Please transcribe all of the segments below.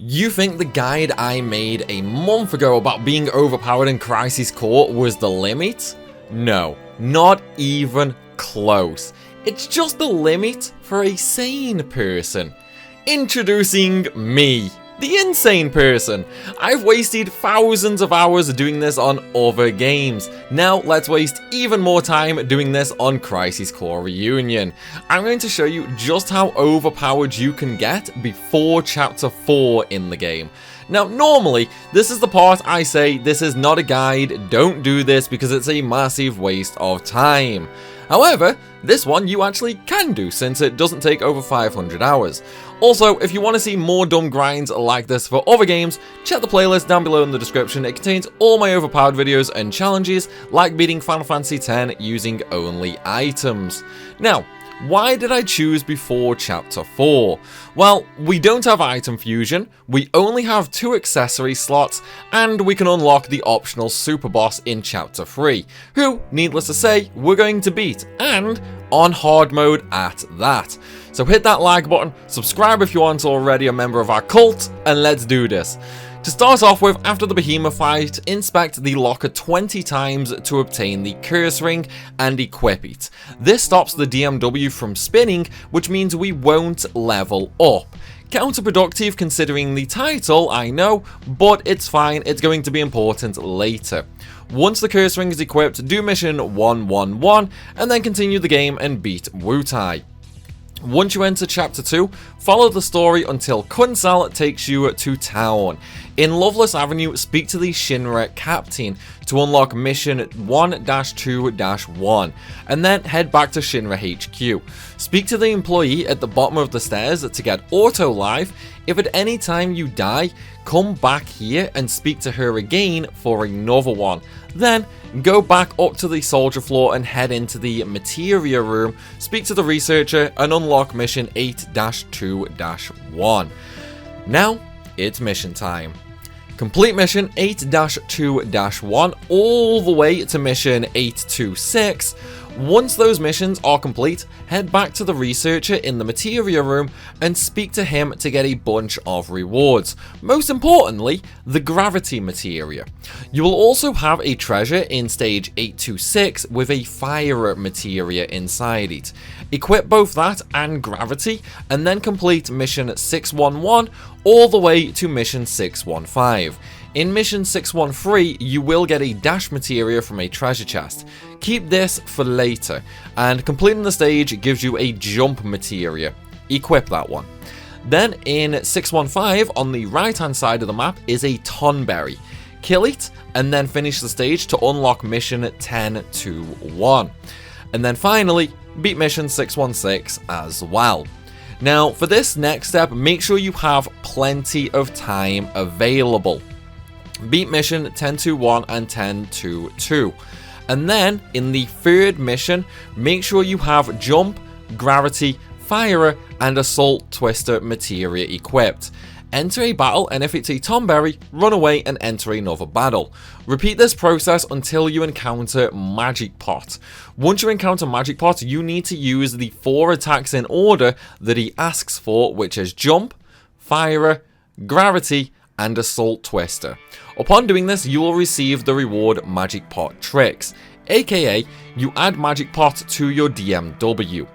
You think the guide I made a month ago about being overpowered in Crisis Core was the limit? No, not even close. It's just the limit for a sane person. Introducing me, the insane person. I've wasted thousands of hours doing this on other games. Now let's waste even more time doing this on Crisis Core Reunion. I'm going to show you just how overpowered you can get before Chapter 4 in the game. Now normally, this is the part I say this is not a guide, don't do this because it's a massive waste of time. However, this one you actually can do since it doesn't take over 500 hours. Also, if you want to see more dumb grinds like this for other games, check the playlist down below in the description. It contains all my overpowered videos and challenges, like beating Final Fantasy X using only items. Now, why did I choose before Chapter 4? Well, we don't have item fusion, we only have 2 accessory slots, and we can unlock the optional super boss in Chapter 3, who, needless to say, we're going to beat, and on hard mode at that. So hit that like button, subscribe if you aren't already a member of our cult, and let's do this. To start off with, after the Behemoth fight, inspect the locker 20 times to obtain the curse ring and equip it. This stops the DMW from spinning, which means we won't level up. Counterproductive considering the title, I know, but it's fine, it's going to be important later. Once the curse ring is equipped, do mission 111, and then continue the game and beat Wutai. Once you enter Chapter 2, follow the story until Kunsal takes you to town. In Loveless Avenue, speak to the Shinra captain to unlock mission 1-2-1, and then head back to Shinra HQ. Speak to the employee at the bottom of the stairs to get auto live. If at any time you die, come back here and speak to her again for another one. Then, go back up to the soldier floor and head into the Materia room, speak to the researcher, and unlock mission 8-2-1. Now, it's mission time. Complete mission 8-2-1 all the way to mission 826. Once those missions are complete, head back to the researcher in the Materia room and speak to him to get a bunch of rewards. Most importantly, the gravity materia. You will also have a treasure in stage 826 with a fire materia inside it. Equip both that and gravity, and then complete mission 611 all the way to mission 615. In mission 613, you will get a dash materia from a treasure chest. Keep this for later, and completing the stage gives you a jump materia. Equip that one. Then in 615, on the right hand side of the map, is a tonberry. Kill it, and then finish the stage to unlock mission 10-1. And then finally, beat mission 616 as well. Now, for this next step, make sure you have plenty of time available. Beat mission 10-1 and 10-2. And then, in the third mission, make sure you have jump, gravity, fire, and assault twister materia equipped. Enter a battle, and if it's a tonberry, run away and enter another battle. Repeat this process until you encounter Magic Pot. Once you encounter Magic Pot, you need to use the 4 attacks in order that he asks for, which is jump, fire, gravity, and assault twister. Upon doing this, you will receive the reward Magic Pot Tricks, aka you add Magic Pot to your DMW.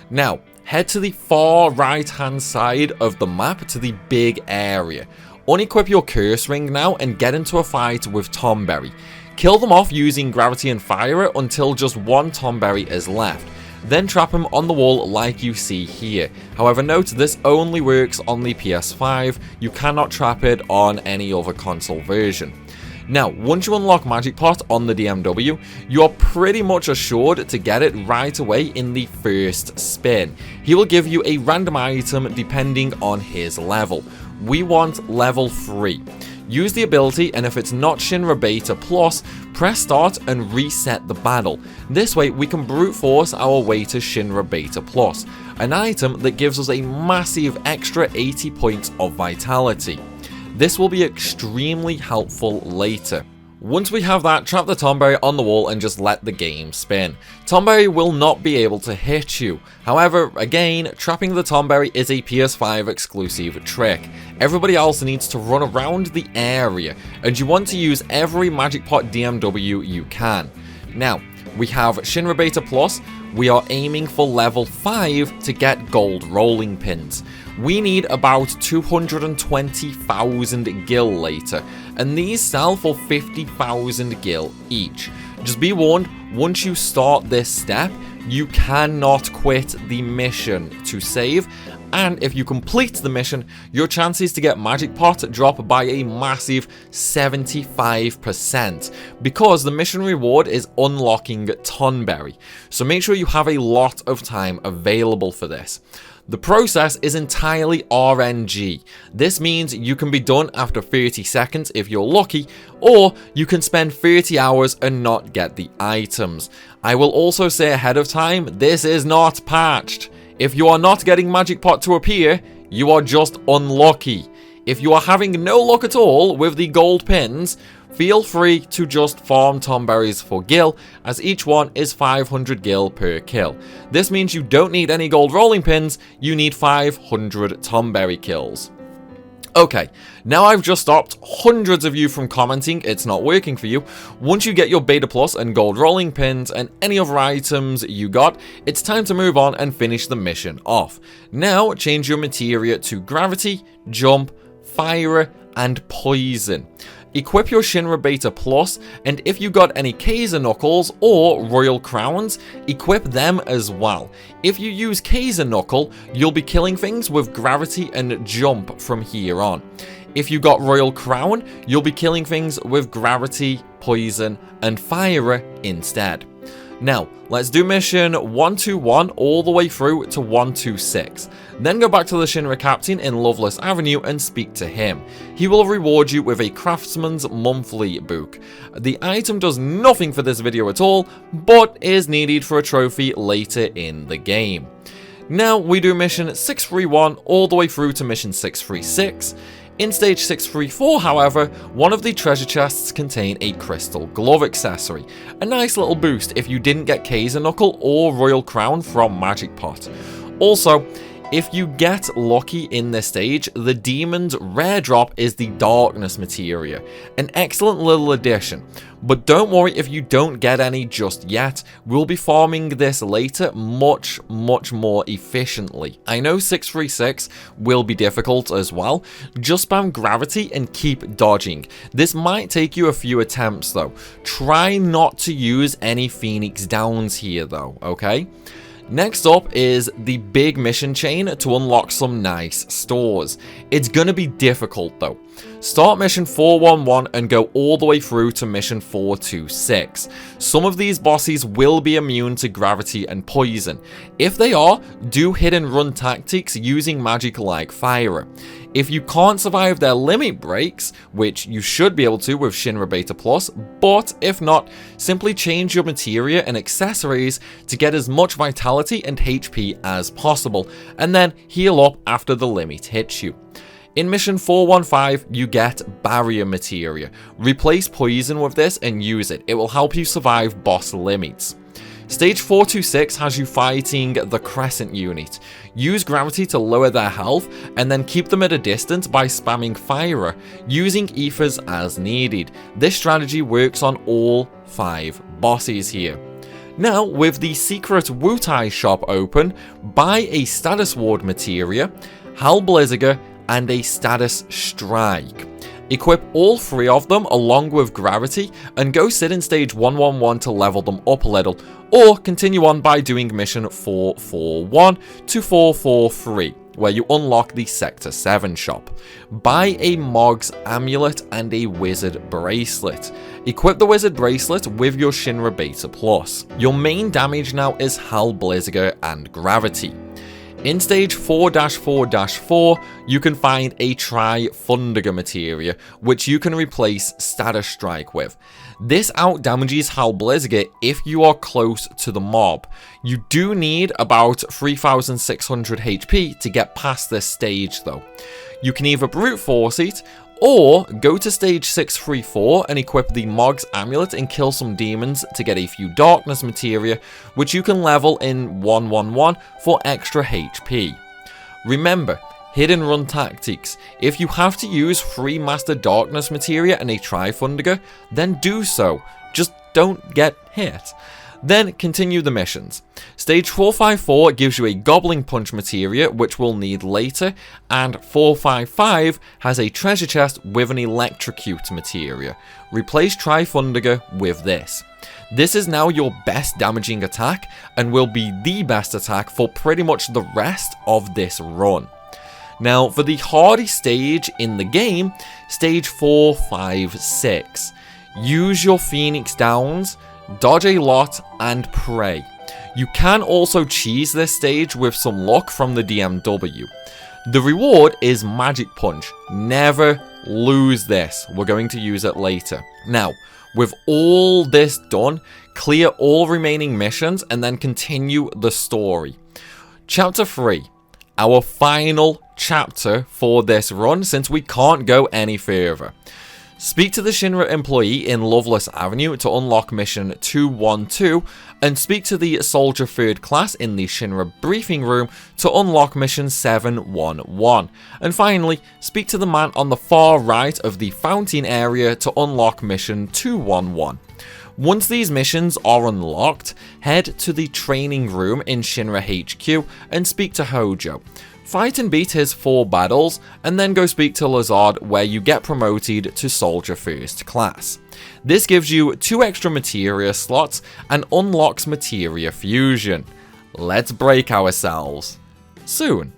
Now, head to the far right hand side of the map to the big area. Unequip your curse ring now and get into a fight with Tonberry. Kill them off using gravity and fire until just one Tonberry is left. Then trap him on the wall like you see here. However, note this only works on the PS5, you cannot trap it on any other console version. Now, once you unlock Magic Pot on the DMW, you are pretty much assured to get it right away in the first spin. He will give you a random item depending on his level. We want level 3. Use the ability, and if it's not Shinra Beta Plus, press start and reset the battle. This way we can brute force our way to Shinra Beta Plus, an item that gives us a massive extra 80 points of vitality. This will be extremely helpful later. Once we have that, trap the Tomberry on the wall and just let the game spin. Tomberry will not be able to hit you. However, again, trapping the Tomberry is a PS5 exclusive trick. Everybody else needs to run around the area, and you want to use every Magic Pot DMW you can. Now, we have Shinra Beta Plus. We are aiming for level 5 to get gold rolling pins. We need about 220,000 gil later, and these sell for 50,000 gil each. Just be warned, once you start this step, you cannot quit the mission to save, and if you complete the mission, your chances to get Magic Pot drop by a massive 75%, because the mission reward is unlocking Tonberry, so make sure you have a lot of time available for this. The process is entirely RNG. This means you can be done after 30 seconds if you're lucky, or you can spend 30 hours and not get the items. I will also say ahead of time, this is not patched. If you are not getting Magic Pot to appear, you are just unlucky. If you are having no luck at all with the gold pins, feel free to just farm Tomberries for gil, as each one is 500 gil per kill. This means you don't need any gold rolling pins, you need 500 Tomberry kills. Okay, now I've just stopped hundreds of you from commenting it's not working for you. Once you get your Beta Plus and gold rolling pins and any other items you got, it's time to move on and finish the mission off. Now change your materia to Gravity, Jump, Fire, and Poison. Equip your Shinra Beta Plus, and if you got any Kaiser Knuckles or Royal Crowns, equip them as well. If you use Kaiser Knuckle, you'll be killing things with Gravity and Jump from here on. If you got Royal Crown, you'll be killing things with Gravity, Poison, and Fire instead. Now, let's do mission 121 all the way through to 126. Then go back to the Shinra Captain in Loveless Avenue and speak to him. He will reward you with a Craftsman's Monthly book. The item does nothing for this video at all, but is needed for a trophy later in the game. Now we do mission 631 all the way through to mission 636. In stage 634, however, one of the treasure chests contain a crystal glove accessory. A nice little boost if you didn't get Kaiser Knuckle or Royal Crown from Magic Pot. Also, if you get lucky in this stage, the Demon's rare drop is the Darkness Materia. An excellent little addition. But don't worry if you don't get any just yet, we'll be farming this later much more efficiently. I know 636 will be difficult as well, just spam Gravity and keep dodging. This might take you a few attempts though. Try not to use any Phoenix Downs here though, okay? Next up is the big mission chain to unlock some nice stores. It's gonna be difficult though. Start mission 411 and go all the way through to mission 426. Some of these bosses will be immune to Gravity and Poison. If they are, do hit and run tactics using magic like Fire. If you can't survive their limit breaks, which you should be able to with Shinra Beta Plus, but if not, simply change your materia and accessories to get as much vitality and HP as possible, and then heal up after the limit hits you. In mission 415, you get Barrier Materia. Replace Poison with this and use it. It will help you survive boss limits. Stage 426 has you fighting the Crescent unit. Use Gravity to lower their health and then keep them at a distance by spamming Fire, using Ethers as needed. This strategy works on all 5 bosses here. Now, with the secret Wutai shop open, buy a Status Ward Materia, Hal Blizziger, and a Status Strike. Equip all 3 of them along with Gravity and go sit in stage 111 to level them up a little, or continue on by doing mission 441 to 443, where you unlock the Sector 7 shop. Buy a Mog's Amulet and a Wizard Bracelet. Equip the Wizard Bracelet with your Shinra Beta Plus. Your main damage now is Hal Blizziger and Gravity. In stage 4-4-4, you can find a Tri-Fundiger Materia, which you can replace Status Strike with. This out-damages Hal Blizziger if you are close to the mob. You do need about 3,600 HP to get past this stage though. You can either brute force it, Or go to stage 634 and equip the Mog's Amulet and kill some demons to get a few Darkness Materia, which you can level in 111 for extra HP. Remember, hit and run tactics. If you have to use 3 Master Darkness Materia and a Trifundiger, then do so. Just don't get hit. Then continue the missions. Stage 454 gives you a Gobbling Punch Materia, which we'll need later, and 455 has a treasure chest with an Electrocute Materia. Replace Trifundiger with this. This is now your best damaging attack, and will be the best attack for pretty much the rest of this run. Now, for the hardest stage in the game, stage 456. Use your Phoenix Downs, dodge a lot, and pray. You can also cheese this stage with some luck from the DMW. The reward is Magic Punch. Never lose this. We're going to use it later. Now, with all this done, clear all remaining missions and then continue the story. Chapter 3. Our final chapter for this run, since we can't go any further. Speak to the Shinra employee in Loveless Avenue to unlock mission 212, and speak to the Soldier 3rd Class in the Shinra briefing room to unlock mission 711. And finally, speak to the man on the far right of the fountain area to unlock mission 211. Once these missions are unlocked, head to the training room in Shinra HQ and speak to Hojo. Fight and beat his 4 battles, and then go speak to Lazard, where you get promoted to Soldier 1st Class. This gives you 2 extra Materia slots and unlocks Materia Fusion. Let's break ourselves. Soon.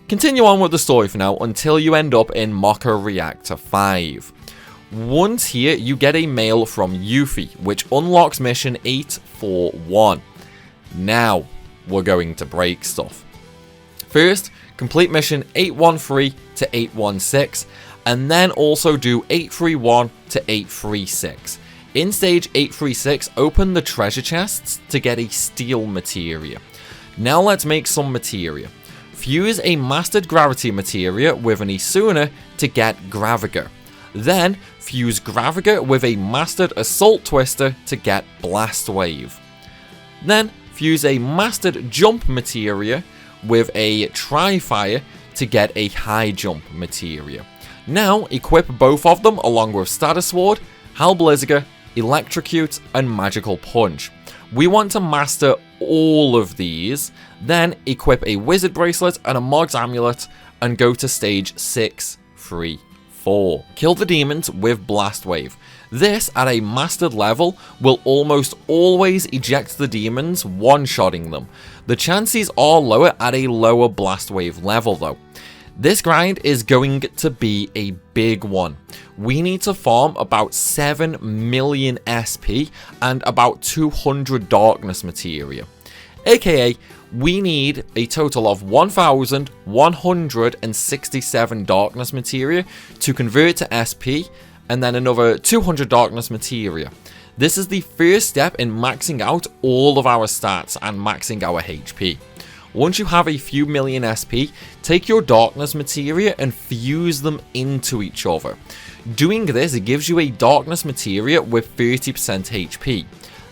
Continue on with the story for now until you end up in Mocha Reactor 5. Once here, you get a mail from Yuffie, which unlocks mission 841. Now, we're going to break stuff. First, complete mission 813 to 816, and then also do 831 to 836. In stage 836, open the treasure chests to get a steel materia. Now let's make some materia. Fuse a mastered gravity materia with an Isuna to get Graviger. Then fuse Graviger with a mastered assault twister to get Blast Wave. Then fuse a mastered jump materia with a Tri-Fire to get a high jump materia. Now equip both of them along with Status Ward, Hal Blizziger, Electrocute, and Magical Punch. We want to master all of these, then equip a Wizard Bracelet and a Mog's Amulet and go to stage 634. Kill the demons with Blast Wave. This, at a mastered level, will almost always eject the demons, one-shotting them. The chances are lower at a lower Blast Wave level though. This grind is going to be a big one. We need to farm about 7 million SP and about 200 Darkness Materia. AKA, we need a total of 1,167 Darkness Materia to convert to SP, and then another 200 Darkness Materia. This is the first step in maxing out all of our stats and maxing our HP. Once you have a few million SP, take your Darkness Materia and fuse them into each other. Doing this gives you a Darkness Materia with 30% HP.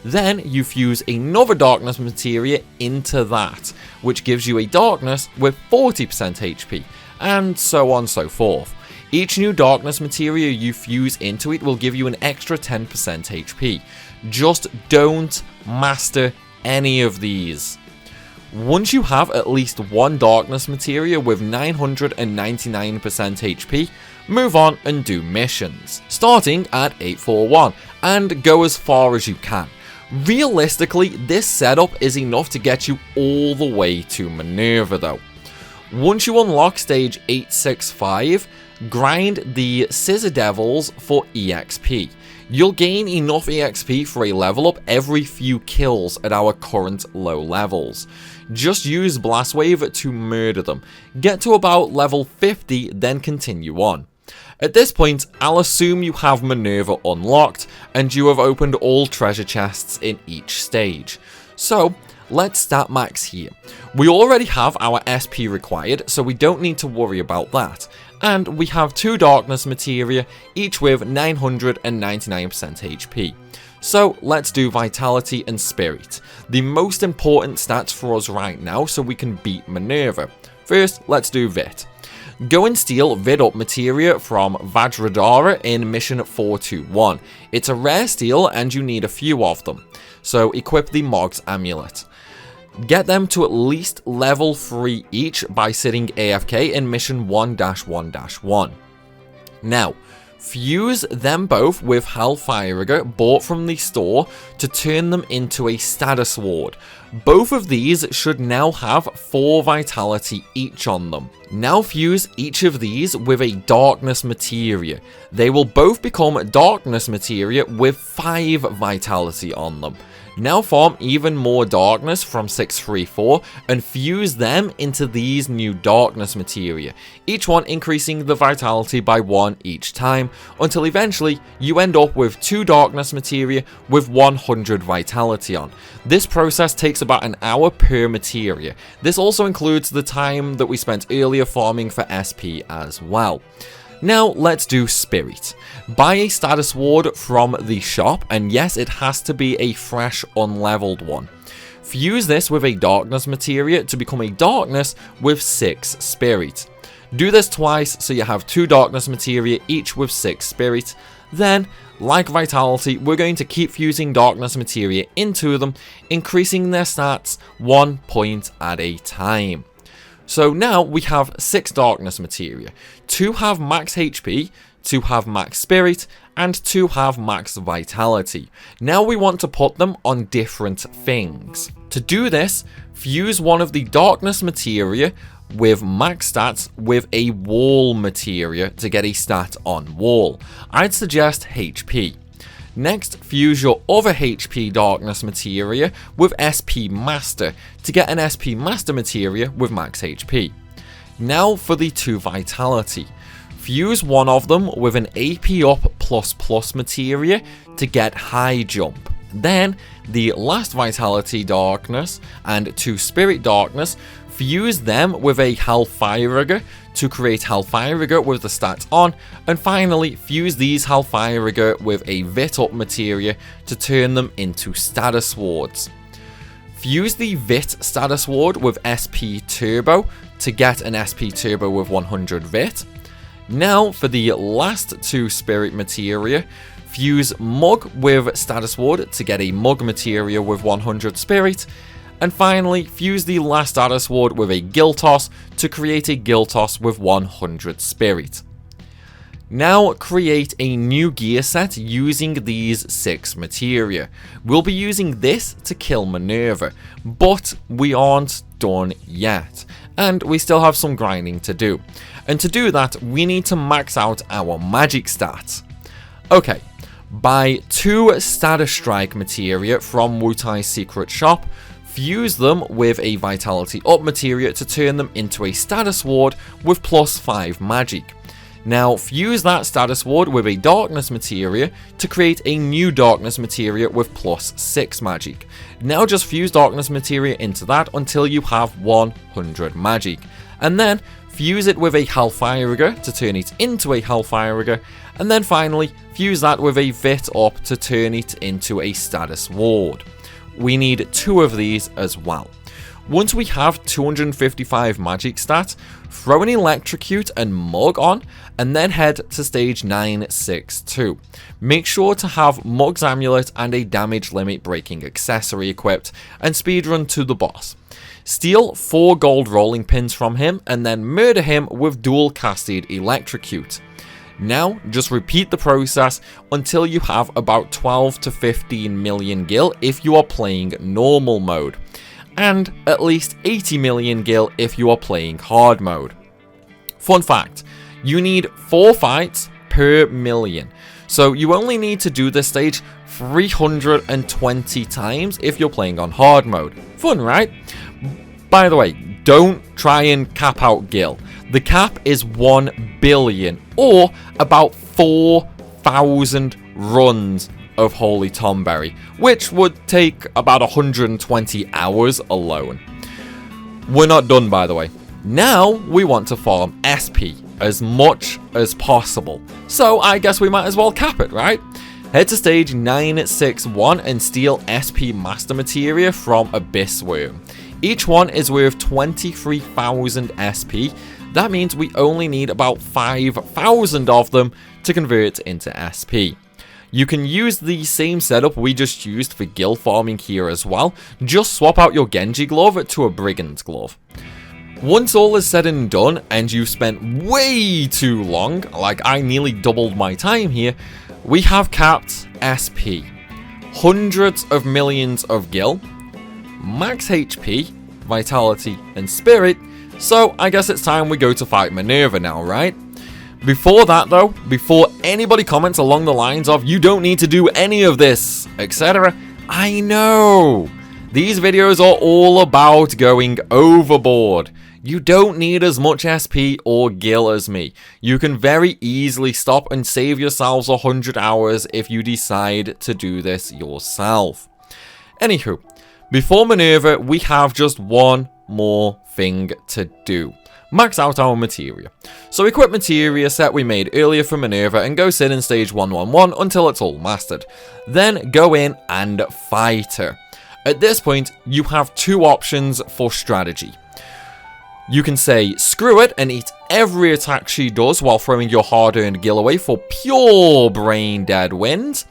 Then you fuse another Darkness Materia into that, which gives you a Darkness with 40% HP, and so on and so forth. Each new Darkness Materia you fuse into it will give you an extra 10% HP. Just don't master any of these. Once you have at least one Darkness Materia with 999% HP, move on and do missions, starting at 841, and go as far as you can. Realistically, this setup is enough to get you all the way to Minerva though. Once you unlock stage 865, grind the Scissor Devils for EXP. You'll gain enough EXP for a level up every few kills at our current low levels. Just use Blast Wave to murder them. Get to about level 50, then continue on. At this point, I'll assume you have Minerva unlocked, and you have opened all treasure chests in each stage. So, let's stat max here. We already have our SP required, so we don't need to worry about that. and we have 2 Darkness Materia, each with 999% HP. So let's do Vitality and Spirit, the most important stats for us right now so we can beat Minerva. First, let's do Vit. Go and steal Vid Up Materia from Vajradhara in Mission 421. It's a rare steal and you need a few of them. So equip the Mog's Amulet. Get them to at least level 3 each by sitting AFK in Mission 1-1-1. Now, fuse them both with Hellfire bought from the store to turn them into a status ward. Both of these should now have 4 vitality each on them. Now fuse each of these with a Darkness Materia. They will both become Darkness Materia with 5 vitality on them. Now farm even more Darkness from 634 and fuse them into these new Darkness Materia, each one increasing the vitality by 1 each time, until eventually you end up with 2 Darkness Materia with 100 vitality on. This process takes about an hour per materia. This also includes the time that we spent earlier farming for SP as well. Now let's do Spirit. Buy a status ward from the shop, and yes, it has to be a fresh unleveled one. Fuse this with a Darkness Materia to become a Darkness with 6 Spirit. Do this twice so you have 2 Darkness Materia each with 6 Spirit. Then, like Vitality, we're going to keep fusing Darkness Materia into them, increasing their stats 1 point at a time. So now we have 6 Darkness Materia. 2 have max HP, 2 have max Spirit, and 2 have max Vitality. Now we want to put them on different things. To do this, fuse one of the Darkness Materia with max stats with a Wall Materia to get a stat on Wall. I'd suggest HP. Next, fuse your other HP Darkness Materia with SP Master to get an SP Master Materia with max HP. Now for the 2 Vitality. Fuse one of them with an AP Up ++ Materia to get High Jump. Then, the last Vitality Darkness and 2 Spirit Darkness, fuse them with a Hellfire to create Hellfire with the stats on, and finally fuse these Hellfire with a Vit Up Materia to turn them into status wards. Fuse the Vit status ward with SP Turbo to get an SP Turbo with 100 Vit. Now for the last 2 Spirit Materia, fuse Mug with status ward to get a Mug Materia with 100 Spirit. And finally, fuse the last status ward with a Giltos to create a Giltos with 100 Spirit. Now create a new gear set using these 6 materia. We'll be using this to kill Minerva, but we aren't done yet, and we still have some grinding to do. And to do that, we need to max out our magic stats. Okay, buy 2 Status Strike materia from Wutai's secret shop. Fuse them with a Vitality Up Materia to turn them into a Status Ward with +5 magic. Now fuse that Status Ward with a Darkness Materia to create a new Darkness Materia with +6 magic. Now just fuse Darkness Materia into that until you have 100 magic. And then fuse it with a Hellfire to turn it into a Hellfire, and then finally fuse that with a Vit Up to turn it into a Status Ward. We need 2 of these as well. Once we have 255 magic stats, throw an Electrocute and Mug on, and then head to stage 962. Make sure to have Mug's Amulet and a damage limit breaking accessory equipped, and speedrun to the boss. Steal 4 gold rolling pins from him, and then murder him with dual casted Electrocute. Now, just repeat the process until you have about 12 to 15 million gil if you are playing normal mode, and at least 80 million gil if you are playing hard mode. Fun fact, you need 4 fights per million, so you only need to do this stage 320 times if you're playing on hard mode. Fun, right? By the way, don't try and cap out gil. The cap is 1 billion, or about 4,000 runs of Holy Tomberry, which would take about 120 hours alone. We're not done, by the way. Now we want to farm SP. as much as possible. So I guess we might as well cap it, right? Head to stage 961 and steal SP Master Materia from Abyss Worm. Each one is worth 23,000 SP. That means we only need about 5,000 of them to convert into SP. You can use the same setup we just used for guild farming here as well. Just swap out your Genji glove to a Brigand's glove. Once all is said and done, and you've spent way too long, like I nearly doubled my time here, we have capped SP. Hundreds of millions of gil, max HP, vitality, and spirit, so I guess it's time we go to fight Minerva now, right? Before that though, before anybody comments along the lines of you don't need to do any of this, etc. I know! These videos are all about going overboard. You don't need as much SP or gil as me. You can very easily stop and save yourselves 100 hours if you decide to do this yourself. Anywho, before Minerva, we have just one more thing to do. Max out our Materia. So equip Materia set we made earlier for Minerva and go sit in stage 111 until it's all mastered. Then go in and fight her. At this point, you have two options for strategy. You can say, screw it, and eat every attack she does while throwing your hard-earned gil away for pure brain-dead wins.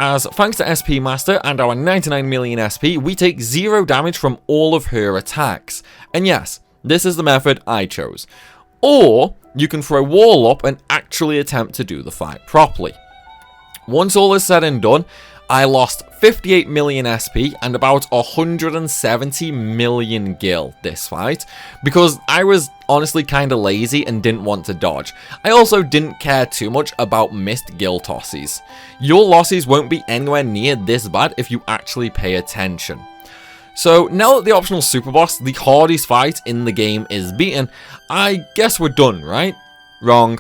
As thanks to SP Master and our 99 million SP, we take 0 damage from all of her attacks. And yes, this is the method I chose. Or, you can throw wall up and actually attempt to do the fight properly. Once all is said and done, I lost 58 million SP and about 170 million gil this fight, because I was honestly kinda lazy and didn't want to dodge. I also didn't care too much about missed gil tosses. Your losses won't be anywhere near this bad if you actually pay attention. So now that the optional super boss, the hardest fight in the game, is beaten, I guess we're done, right? Wrong.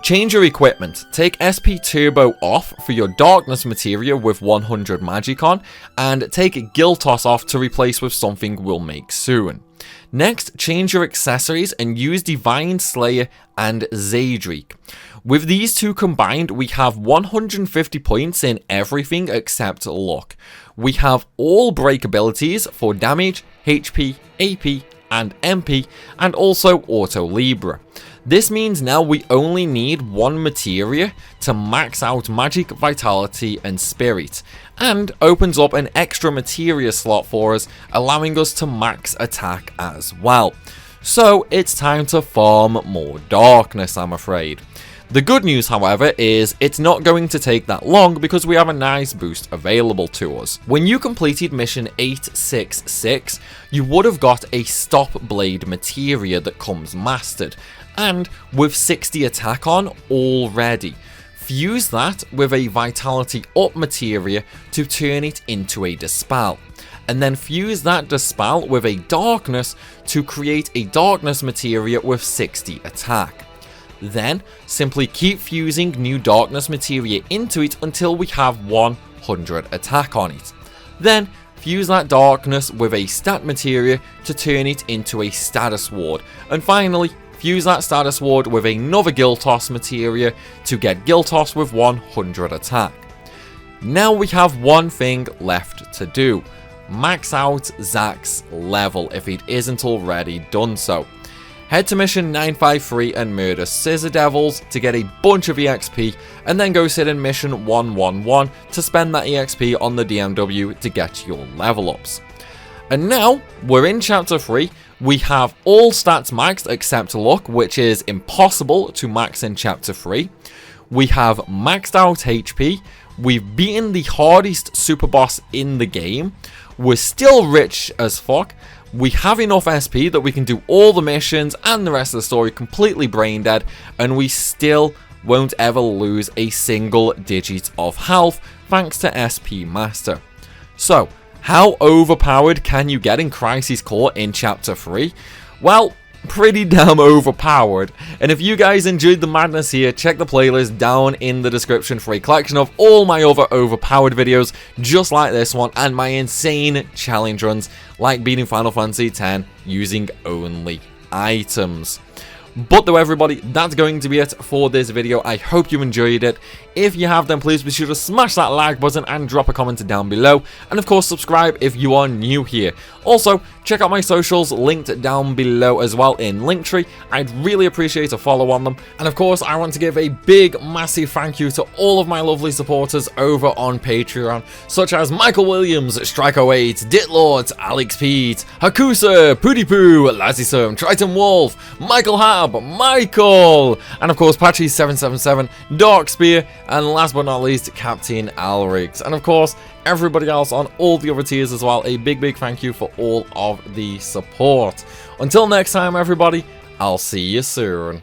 Change your equipment. Take SP Turbo off for your Darkness Materia with 100 Magic on, and take Gil Toss off to replace with something we'll make soon. Next, change your accessories and use Divine Slayer and Zadric. With these two combined, we have 150 points in everything except luck. We have all break abilities for damage, HP, AP, and MP, and also Auto Libra. This means now we only need one Materia to max out Magic, Vitality, and Spirit, and opens up an extra Materia slot for us, allowing us to max attack as well. So it's time to farm more Darkness, I'm afraid. The good news, however, is it's not going to take that long because we have a nice boost available to us. When you completed mission 866, you would have got a Stop Blade Materia that comes mastered, and with 60 attack on already. Fuse that with a Vitality Up Materia to turn it into a Dispel, and then fuse that Dispel with a Darkness to create a Darkness Materia with 60 attack. Then, simply keep fusing new Darkness Materia into it until we have 100 attack on it. Then, fuse that Darkness with a Stat Materia to turn it into a Status Ward. And finally, fuse that Status Ward with another Gil Toss Materia to get Gil Toss with 100 attack. Now we have one thing left to do. Max out Zack's level if it isn't already done so. Head to mission 953 and murder Scissor Devils to get a bunch of EXP, and then go sit in mission 111 to spend that EXP on the DMW to get your level ups. And now, we're in chapter 3, we have all stats maxed except luck, which is impossible to max in chapter 3. We have maxed out HP, we've beaten the hardest super boss in the game, we're still rich as fuck, we have enough SP that we can do all the missions and the rest of the story completely brain dead, and we still won't ever lose a single digit of health thanks to SP Master. So, how overpowered can you get in Crisis Core in Chapter 3? Well, pretty damn overpowered. And if you guys enjoyed the madness here, check the playlist down in the description for a collection of all my other overpowered videos just like this one, and my insane challenge runs like beating Final Fantasy X using only items. But though, everybody, that's going to be it for this video. I hope you enjoyed it. If you have, then please be sure to smash that like button and drop a comment down below. And of course, subscribe if you are new here. Also, check out my socials linked down below as well in Linktree. I'd really appreciate a follow on them. And of course, I want to give a big, massive thank you to all of my lovely supporters over on Patreon, such as Michael Williams, Strike08, Ditlord, Alex Pete, Hakusa, Poodipoo, Lazisum, Triton Wolf, Michael Hab, Michael, and of course Patchy777, Darkspear, and last but not least, Captain Alrix. And of course, everybody else on all the other tiers as well. A big thank you for all of the support. Until next time, everybody, I'll see you soon.